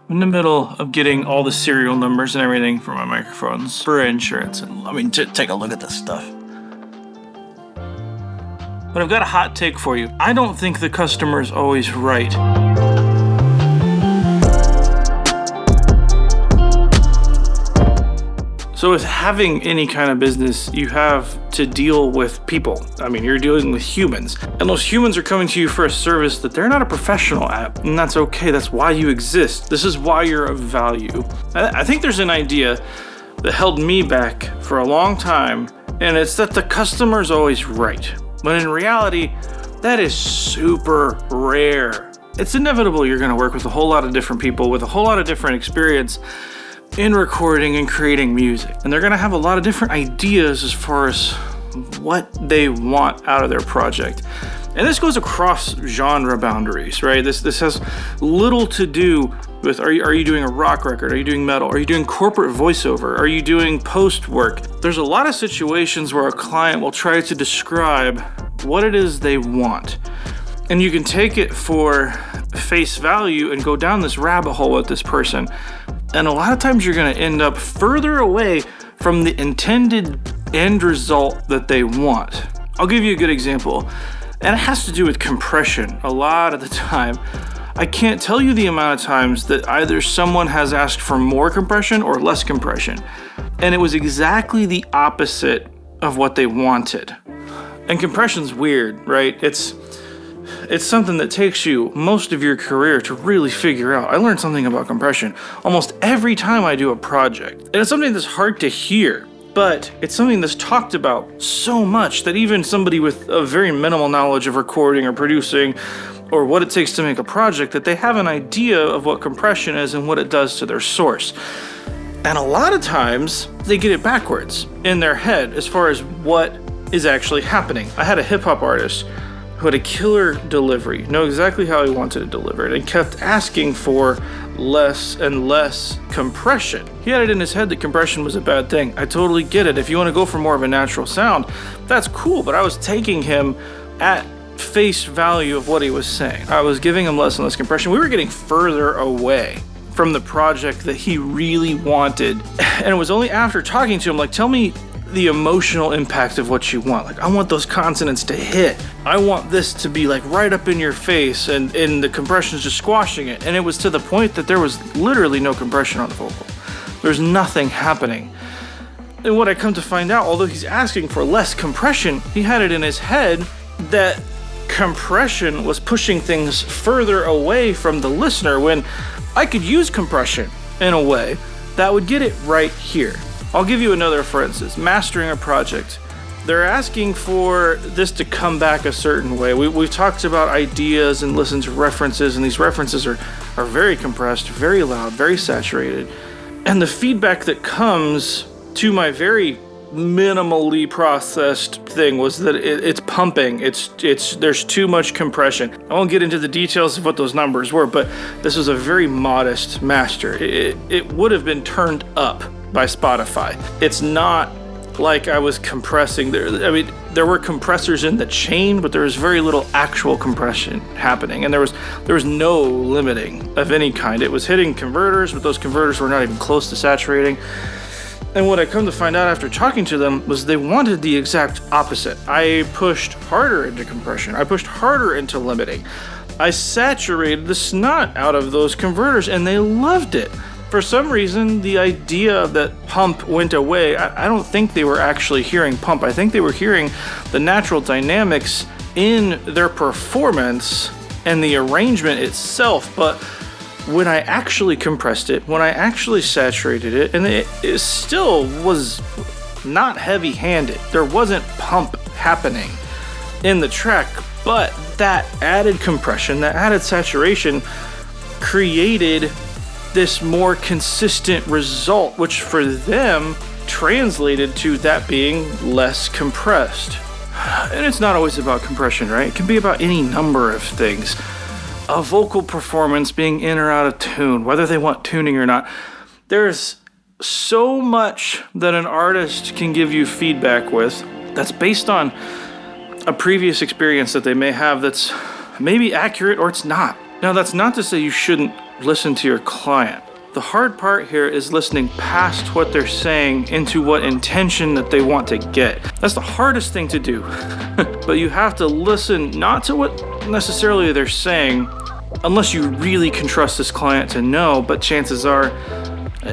in the middle of getting all the serial numbers and everything for my microphones for insurance. And I mean, take a look at this stuff. But I've got a hot take for you. I don't think the customer's always right. So with having any kind of business, you have to deal with people. I mean, you're dealing with humans. And those humans are coming to you for a service that they're not a professional at. And that's okay. That's why you exist. This is why you're of value. I think there's an idea that held me back for a long time, and it's that the customer's always right. When in reality, that is super rare. It's inevitable you're going to work with a whole lot of different people with a whole lot of different experience in recording and creating music. And they're going to have a lot of different ideas as far as what they want out of their project. And this goes across genre boundaries, right? This has little to do with, are you doing a rock record? Are you doing metal? Are you doing corporate voiceover? Are you doing post work? There's a lot of situations where a client will try to describe what it is they want. And you can take it for face value and go down this rabbit hole with this person. And a lot of times you're going to end up further away from the intended end result that they want. I'll give you a good example. And it has to do with compression a lot of the time. I can't tell you the amount of times that either someone has asked for more compression or less compression. And it was exactly the opposite of what they wanted. And compression's weird, right? It's something that takes you most of your career to really figure out. I learned something about compression almost every time I do a project. And it's something that's hard to hear, but it's something that's talked about so much that even somebody with a very minimal knowledge of recording or producing or what it takes to make a project, that they have an idea of what compression is and what it does to their source. And a lot of times they get it backwards in their head as far as what is actually happening. I had a hip hop artist who had a killer delivery, know exactly how he wanted it delivered, and kept asking for less and less compression. He had it in his head that compression was a bad thing. I totally get it. If you want to go for more of a natural sound, that's cool, but I was taking him at face value of what he was saying. I was giving him less and less compression. We were getting further away from the project that he really wanted. And it was only after talking to him, like, tell me the emotional impact of what you want. Like, I want those consonants to hit. I want this to be like right up in your face, and the compression's just squashing it. And it was to the point that there was literally no compression on the vocal. There's nothing happening. And what I come to find out, although he's asking for less compression, he had it in his head that compression was pushing things further away from the listener, when I could use compression in a way that would get it right here. I'll give you another, for instance, mastering a project. They're asking for this to come back a certain way. We've talked about ideas and listened to references, and these references are very compressed, very loud, very saturated. And the feedback that comes to my very minimally processed thing was that it's pumping. There's too much compression. I won't get into the details of what those numbers were, but this was a very modest master. It would have been turned up by Spotify. It's not like I was compressing there. I mean, there were compressors in the chain, but there was very little actual compression happening, and there was no limiting of any kind. It was hitting converters, but those converters were not even close to saturating. And what I come to find out after talking to them was they wanted the exact opposite. I pushed harder into compression. I pushed harder into limiting. I saturated the snot out of those converters, and they loved it. For some reason, the idea that pump went away. I don't think they were actually hearing pump. I think they were hearing the natural dynamics in their performance and the arrangement itself. But when I actually compressed it, when I actually saturated it, and it still was not heavy-handed. There wasn't pump happening in the track, but that added compression, that added saturation created this more consistent result, which for them translated to that being less compressed. And it's not always about compression, right? It can be about any number of things. A vocal performance being in or out of tune, whether they want tuning or not. There's so much that an artist can give you feedback with that's based on a previous experience that they may have that's maybe accurate or it's not. Now, that's not to say you shouldn't listen to your client. The hard part here is listening past what they're saying into what intention that they want to get. That's the hardest thing to do. But you have to listen not to what necessarily they're saying, unless you really can trust this client to know, but chances are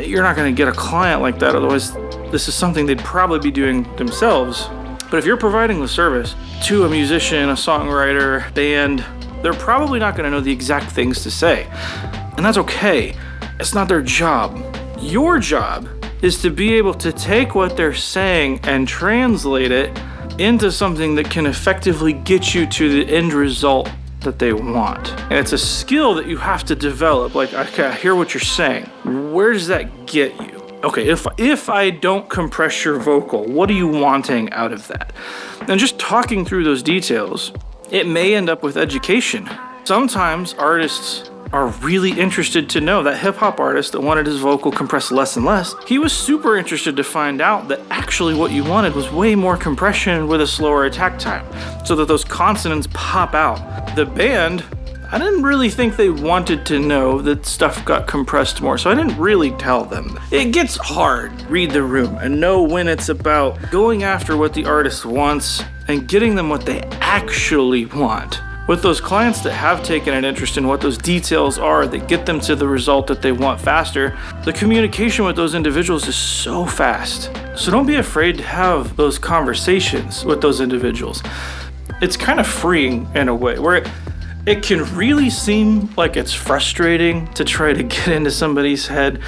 you're not going to get a client like that. Otherwise, this is something they'd probably be doing themselves. But if you're providing the service to a musician, a songwriter, band, they're probably not going to know the exact things to say. And that's okay. It's not their job. Your job is to be able to take what they're saying and translate it into something that can effectively get you to the end result that they want. And it's a skill that you have to develop. Like, okay, I hear what you're saying. Where does that get you? Okay, if I don't compress your vocal, what are you wanting out of that? And just talking through those details, it may end up with education. Sometimes artists are really interested to know. That hip hop artist that wanted his vocal compressed less and less, he was super interested to find out that actually what you wanted was way more compression with a slower attack time, so that those consonants pop out. The band, I didn't really think they wanted to know that stuff got compressed more, so I didn't really tell them. It gets hard. Read the room and know when it's about going after what the artist wants and getting them what they actually want. With those clients that have taken an interest in what those details are that get them to the result that they want faster, the communication with those individuals is so fast. So don't be afraid to have those conversations with those individuals. It's kind of freeing in a way where it can really seem like it's frustrating to try to get into somebody's head.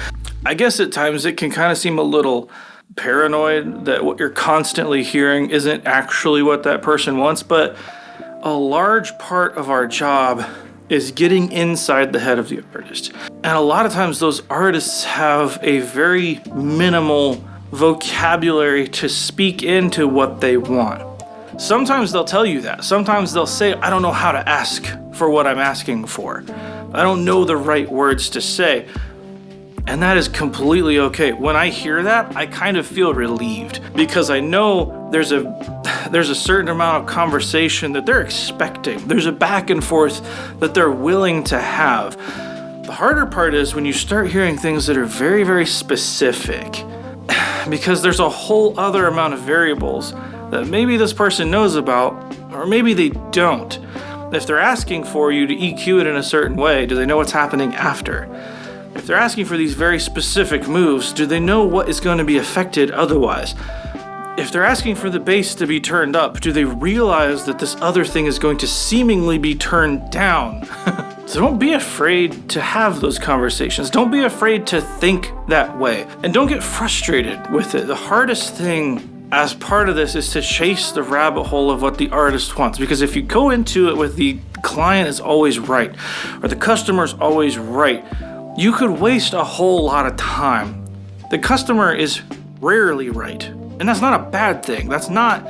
I guess at times it can kind of seem a little paranoid that what you're constantly hearing isn't actually what that person wants, but a large part of our job is getting inside the head of the artist. And a lot of times those artists have a very minimal vocabulary to speak into what they want. Sometimes they'll tell you that. Sometimes they'll say, I don't know how to ask for what I'm asking for. I don't know the right words to say. And that is completely okay. When I hear that, I kind of feel relieved because I know there's a certain amount of conversation that they're expecting. There's a back and forth that they're willing to have. The harder part is when you start hearing things that are very, very specific, because there's a whole other amount of variables that maybe this person knows about, or maybe they don't. If they're asking for you to EQ it in a certain way, do they know what's happening after? If they're asking for these very specific moves, do they know what is going to be affected otherwise? If they're asking for the bass to be turned up, do they realize that this other thing is going to seemingly be turned down? So don't be afraid to have those conversations. Don't be afraid to think that way. And don't get frustrated with it. The hardest thing as part of this is to chase the rabbit hole of what the artist wants. Because if you go into it with the client is always right, or the customer is always right, you could waste a whole lot of time. The customer is rarely right. And that's not a bad thing. That's not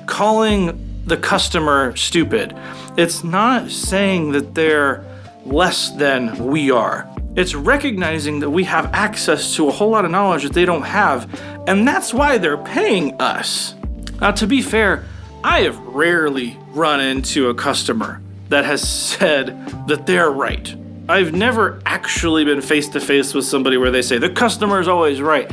calling the customer stupid. It's not saying that they're less than we are. It's recognizing that we have access to a whole lot of knowledge that they don't have, and that's why they're paying us. Now, to be fair, I have rarely run into a customer that has said that they're right. I've never actually been face to face with somebody where they say, the customer is always right.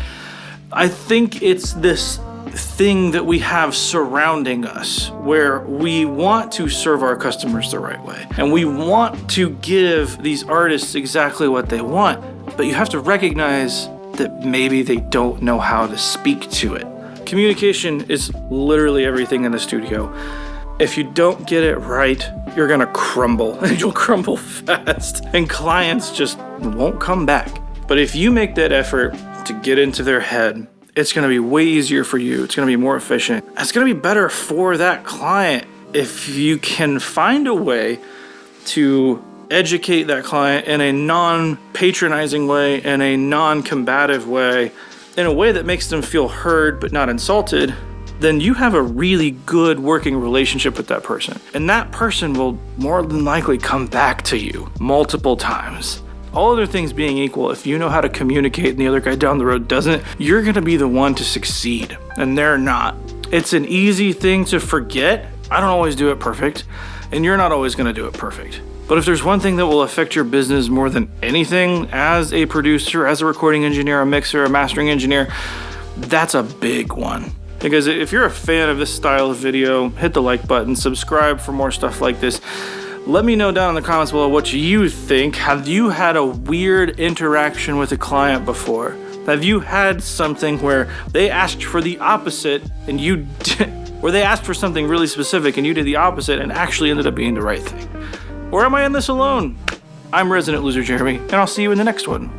I think it's this thing that we have surrounding us where we want to serve our customers the right way. And we want to give these artists exactly what they want. But you have to recognize that maybe they don't know how to speak to it. Communication is literally everything in the studio. If you don't get it right, you're gonna crumble, and you'll crumble fast, and clients just won't come back. But if you make that effort to get into their head, it's gonna be way easier for you. It's gonna be more efficient. It's gonna be better for that client if you can find a way to educate that client in a non-patronizing way, in a non-combative way, in a way that makes them feel heard but not insulted. Then you have a really good working relationship with that person. And that person will more than likely come back to you multiple times. All other things being equal, if you know how to communicate and the other guy down the road doesn't, you're gonna be the one to succeed, and they're not. It's an easy thing to forget. I don't always do it perfect, and you're not always gonna do it perfect. But if there's one thing that will affect your business more than anything as a producer, as a recording engineer, a mixer, a mastering engineer, that's a big one. Because if you're a fan of this style of video, hit the like button, subscribe for more stuff like this. Let me know down in the comments below what you think. Have you had a weird interaction with a client before? Have you had something where they asked for the opposite and you did, or they asked for something really specific and you did the opposite and actually ended up being the right thing? Or am I in this alone? I'm Resident Loser Jeremy, and I'll see you in the next one.